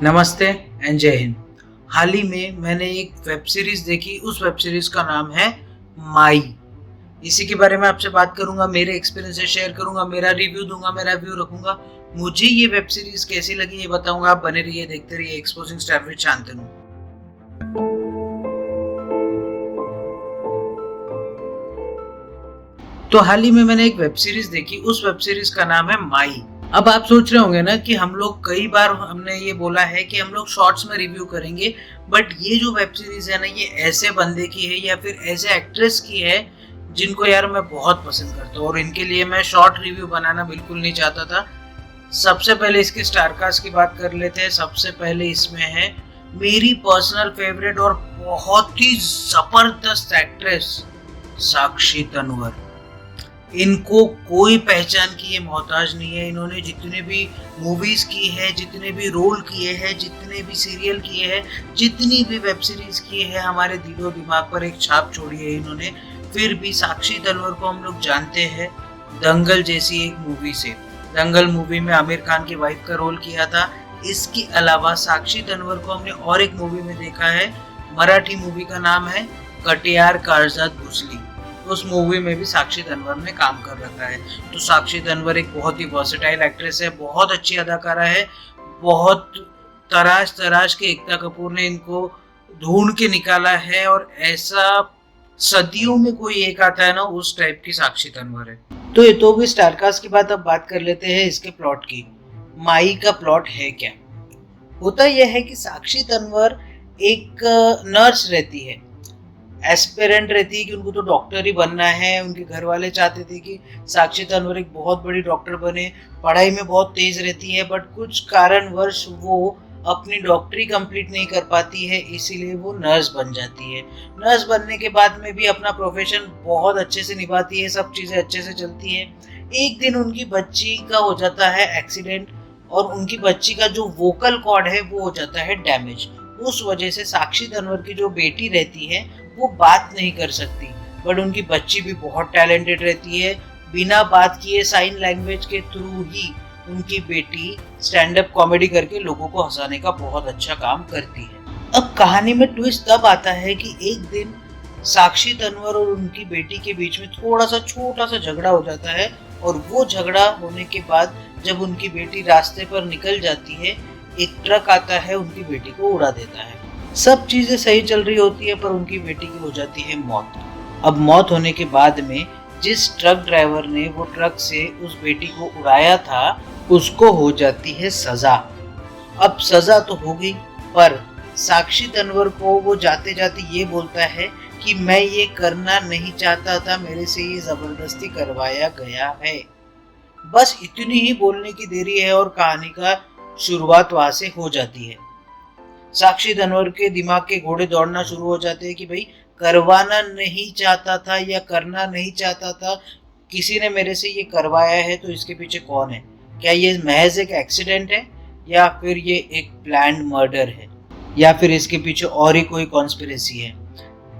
नमस्ते एंड जय हिंद। हाल ही में मैंने एक वेब सीरीज देखी। उस वेब सीरीज का नाम है माई। इसी के बारे में आपसे बात करूंगा, मेरे एक्सपीरियंसेस शेयर करूंगा, मेरा रिव्यू दूंगा, मेरा व्यू रखूंगा। मुझे ये वेब सीरीज कैसी लगी ये बताऊंगा। आप बने रहिए, देखते रहिए एक्सपोजिंग स्टार विद शांतनु। तो हाल ही में मैंने एक वेब सीरीज देखी। उस वेब सीरीज का नाम है माई। अब आप सोच रहे होंगे ना कि हम लोग कई बार हमने ये बोला है कि हम लोग शॉर्ट्स में रिव्यू करेंगे, बट ये जो वेब सीरीज है ना, ये ऐसे बंदे की है या फिर ऐसे एक्ट्रेस की है जिनको यार मैं बहुत पसंद करता हूँ, और इनके लिए मैं शॉर्ट रिव्यू बनाना बिल्कुल नहीं चाहता था। सबसे पहले इसके स्टारकास्ट की बात कर लेते हैं। सबसे पहले इसमें है मेरी पर्सनल फेवरेट और बहुत ही जबरदस्त एक्ट्रेस साक्षी तन्वर। इनको कोई पहचान की ये मोहताज नहीं है। इन्होंने जितने भी मूवीज की है, जितने भी रोल किए हैं, जितने भी सीरियल किए हैं, जितनी भी वेब सीरीज की है, हमारे दिलो दिमाग पर एक छाप छोड़ी है इन्होंने। फिर भी साक्षी तन्वर को हम लोग जानते हैं दंगल जैसी एक मूवी से। दंगल मूवी में आमिर खान की वाइफ का रोल किया था। इसके अलावा साक्षी तन्वर को हमने और एक मूवी में देखा है। मराठी मूवी का नाम है कटियार काळजात घुसली। उस मूवी में भी साक्षी तन्वर ने काम कर रखा है। तो साक्षी तन्वर एक बहुत ही वर्सेटाइल एक्ट्रेस है, बहुत अच्छी अदाकारा है। बहुत तराश तराश के एकता कपूर ने इनको ढूंढ के निकाला है, और ऐसा सदियों में कोई एक आता है ना, उस टाइप की साक्षी तन्वर है। तो ये तो भी स्टारकास्ट की बात। अब बात कर लेते हैं इसके प्लॉट की। माई का प्लॉट है क्या? होता यह है कि साक्षी तन्वर एक नर्स रहती है, एस्पिरेंट रहती है कि उनको तो डॉक्टर ही बनना है। उनके घर वाले चाहते थे कि साक्षी तन्वर एक बहुत बड़ी डॉक्टर बने। पढ़ाई में बहुत तेज रहती है, बट कुछ कारणवश वो अपनी डॉक्टरी कंप्लीट नहीं कर पाती है, इसीलिए वो नर्स बन जाती है। नर्स बनने के बाद में भी अपना प्रोफेशन बहुत अच्छे से निभाती है, सब चीज़ें अच्छे से चलती है। एक दिन उनकी बच्ची का हो जाता है एक्सीडेंट, और उनकी बच्ची का जो वोकल कॉर्ड है वो हो जाता है डैमेज। उस वजह से साक्षी तन्वर की जो बेटी रहती है वो बात नहीं कर सकती, बट उनकी बच्ची भी बहुत टैलेंटेड रहती है। बिना बात किए साइन लैंग्वेज के थ्रू ही उनकी बेटी स्टैंड अप कॉमेडी करके लोगों को हंसाने का बहुत अच्छा काम करती है। अब कहानी में ट्विस्ट तब आता है कि एक दिन साक्षी तन्वर और उनकी बेटी के बीच में थोड़ा सा छोटा सा झगड़ा हो जाता है, और वो झगड़ा होने के बाद जब उनकी बेटी रास्ते पर निकल जाती है, एक ट्रक आता है, उनकी बेटी को उड़ा देता है। सब चीजें सही चल रही होती है, पर उनकी बेटी की हो जाती है मौत। अब मौत होने के बाद में जिस ट्रक ड्राइवर ने वो ट्रक से उस बेटी को उड़ाया था, उसको हो जाती है सजा। अब सजा तो हो गई, पर साक्षी तन्वर को वो जाते जाते ये बोलता है कि मैं ये करना नहीं चाहता था, मेरे से ये जबरदस्ती करवाया गया है। बस इतनी ही बोलने की देरी है और कहानी का शुरुआत वहां से हो जाती है। साक्षी तन्वर के दिमाग के घोड़े दौड़ना शुरू हो जाते हैं कि भाई करवाना नहीं चाहता था या करना नहीं चाहता था, किसी ने मेरे से ये करवाया है, तो इसके पीछे कौन है? क्या ये महज एक एक्सीडेंट है, या फिर ये एक प्लान्ड मर्डर है, या फिर इसके पीछे और ही कोई कॉन्स्पिरेसी है?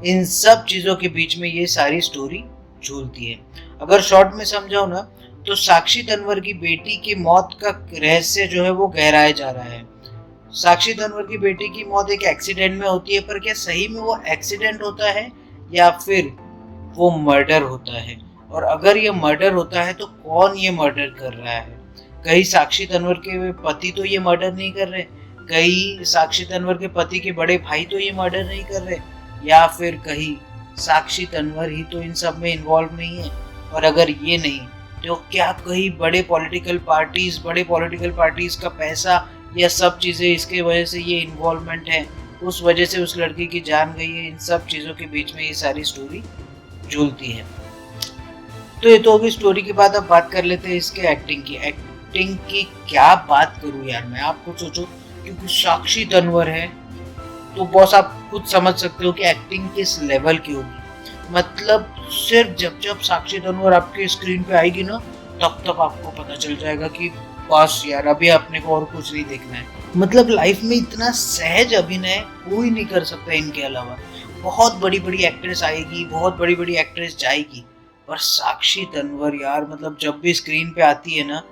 इन सब चीज़ों के बीच में ये सारी स्टोरी झूलती है। अगर शॉर्ट में समझाओ ना, तो साक्षी तन्वर की बेटी की मौत का रहस्य जो है वो गहराया जा रहा है। साक्षी तन्वर की बेटी की मौत एक एक्सीडेंट में होती है, पर क्या सही में वो एक्सीडेंट होता है या फिर वो मर्डर होता है? और अगर ये मर्डर होता है तो कौन ये मर्डर कर रहा है? कहीं साक्षी तन्वर के पति तो ये मर्डर नहीं कर रहे, कहीं साक्षी तन्वर के पति के बड़े भाई तो ये मर्डर नहीं कर रहे, या फिर कहीं साक्षी तन्वर ही तो इन सब में इन्वॉल्व नहीं है? और अगर ये नहीं, तो क्या कहीं बड़े पॉलिटिकल पार्टीज का पैसा या सब चीज़ें इसके वजह से ये इन्वॉल्वमेंट है, उस वजह से उस लड़की की जान गई है? इन सब चीज़ों के बीच में ये सारी स्टोरी झूलती है। तो ये तो होगी स्टोरी की बात। अब बात कर लेते हैं इसके एक्टिंग की। एक्टिंग की क्या बात करूँ यार मैं, आपको सोचो, क्योंकि साक्षी तन्वर है तो बॉस आप खुद समझ सकते हो कि एक्टिंग किस लेवल की होगी। मतलब सिर्फ जब साक्षी तन्वर आपके स्क्रीन पे आएगी ना, तब आपको पता चल जाएगा कि बस यार अभी अपने को और कुछ नहीं देखना है। मतलब लाइफ में इतना सहज अभिनय कोई नहीं कर सकता इनके अलावा। बहुत बड़ी बड़ी एक्ट्रेस आएगी, बहुत बड़ी बड़ी एक्ट्रेस जाएगी, पर साक्षी तन्वर यार मतलब जब भी स्क्रीन पे आती है ना,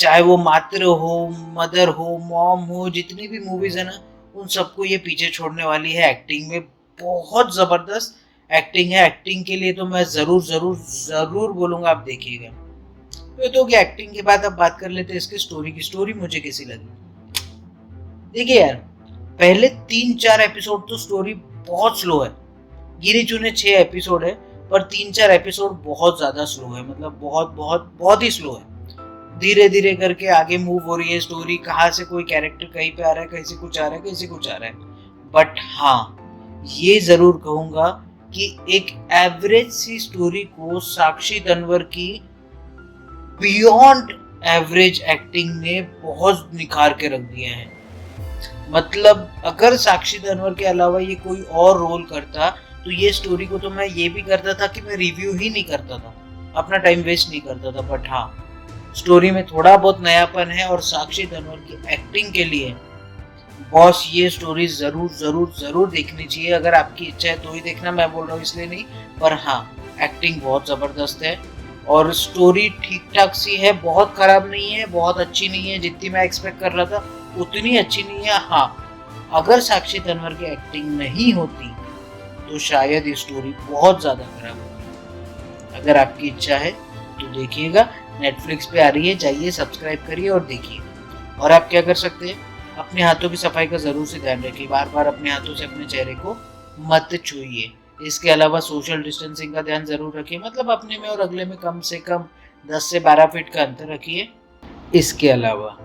चाहे वो मात्र हो, मदर हो, मॉम हो, जितनी भी मूवीज है ना, उन सबको ये पीछे छोड़ने वाली है। एक्टिंग में बहुत जबरदस्त एक्टिंग है। एक्टिंग के लिए तो मैं जरूर जरूर जरूर बोलूंगा, आप देखिएगा। तो कि एक्टिंग के बाद अब बात कर लेते हैं इसकी स्टोरी की। स्टोरी मुझे कैसी लगी? देखिए यार, पहले 3-4 एपिसोड तो स्टोरी बहुत स्लो है। गिने चुने 6 एपिसोड है, पर 3-4 एपिसोड बहुत ज्यादा स्लो है। मतलब बहुत बहुत बहुत ही स्लो है। धीरे धीरे करके आगे मूव हो रही है स्टोरी। कहाँ से कोई कैरेक्टर कहीं पे आ रहा है, कहीं से कुछ आ रहा है, कहीं से कुछ आ रहा है। बट हाँ, ये जरूर कहूंगा कि एक एवरेज सी स्टोरी को साक्षी तन्वर की बियॉन्ड एवरेज एक्टिंग ने बहुत निखार के रख दिया है। मतलब अगर साक्षी तन्वर के अलावा ये कोई और रोल करता तो ये स्टोरी को तो मैं ये भी करता था कि मैं रिव्यू ही नहीं करता था, अपना टाइम वेस्ट नहीं करता था। बट हाँ, स्टोरी में थोड़ा बहुत नयापन है और साक्षी तन्वर की एक्टिंग के लिए बॉस ये स्टोरी जरूर जरूर जरूर देखनी चाहिए। अगर आपकी इच्छा है तो ही देखना, मैं बोल रहा हूँ इसलिए नहीं। पर हाँ, एक्टिंग बहुत जबरदस्त है और स्टोरी ठीक ठाक सी है, बहुत खराब नहीं है, बहुत अच्छी नहीं है। जितनी मैं एक्सपेक्ट कर रहा था उतनी अच्छी नहीं है। हाँ, अगर साक्षी तन्वर की एक्टिंग नहीं होती तो शायद ये स्टोरी बहुत ज्यादा खराब होती। अगर आपकी इच्छा है तो देखिएगा, नेटफ्लिक्स पे आ रही है, जाइए सब्सक्राइब करिए और देखिए। और आप क्या कर सकते हैं, अपने हाथों की सफाई का जरूर से ध्यान रखिए। बार बार अपने हाथों से अपने चेहरे को मत छूइए। इसके अलावा सोशल डिस्टेंसिंग का ध्यान जरूर रखिए। मतलब अपने में और अगले में कम से कम 10 से 12 फीट का अंतर रखिए। इसके अलावा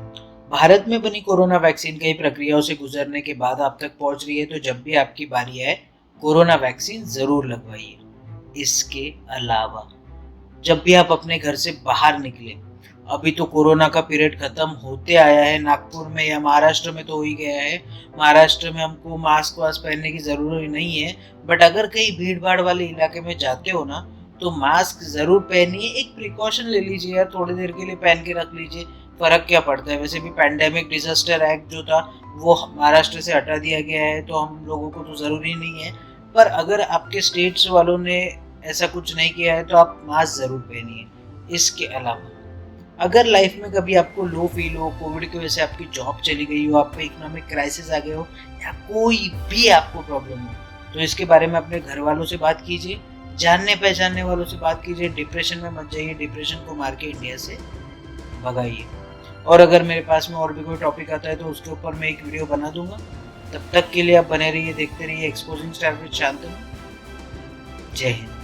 भारत में बनी कोरोना वैक्सीन कई प्रक्रियाओं से गुजरने के बाद आप तक पहुंच रही है, तो जब भी आपकी बारी आए कोरोना वैक्सीन जरूर लगवाइए। इसके अलावा जब भी आप अपने घर से बाहर निकले, अभी तो कोरोना का पीरियड खत्म होते आया है, नागपुर में या महाराष्ट्र में तो हो ही गया है। महाराष्ट्र में हमको मास्क वास्क पहनने की जरूरत नहीं है। बट अगर कहीं भीड़ भाड़ वाले इलाके में जाते हो ना, तो मास्क जरूर पहनिए। एक प्रिकॉशन ले लीजिए यार, थोड़ी देर के लिए पहन के रख लीजिए, फर्क क्या पड़ता है। वैसे भी पैंडेमिक डिजास्टर एक्ट जो था वो महाराष्ट्र से हटा दिया गया है, तो हम लोगों को तो जरूरी नहीं है। पर अगर आपके स्टेट्स वालों ने ऐसा कुछ नहीं किया है तो आप मास्क जरूर पहनिए। इसके अलावा अगर लाइफ में कभी आपको लो फील हो, कोविड की वजह से आपकी जॉब चली गई हो, आप पे इकोनॉमिक क्राइसिस आ गए हो, या कोई भी आपको प्रॉब्लम हो, तो इसके बारे में अपने घर वालों से बात कीजिए, जानने पहचानने वालों से बात कीजिए। डिप्रेशन में मत जाइए, डिप्रेशन को मार के इंडिया से भगाइए। और अगर मेरे पास में और भी कोई टॉपिक आता है तो उसके ऊपर मैं एक वीडियो बना दूंगा। तब तक के लिए आप बने रहिए, देखते रहिए एक्सपोजिंग स्टार विद शांतनु। जय हिंद।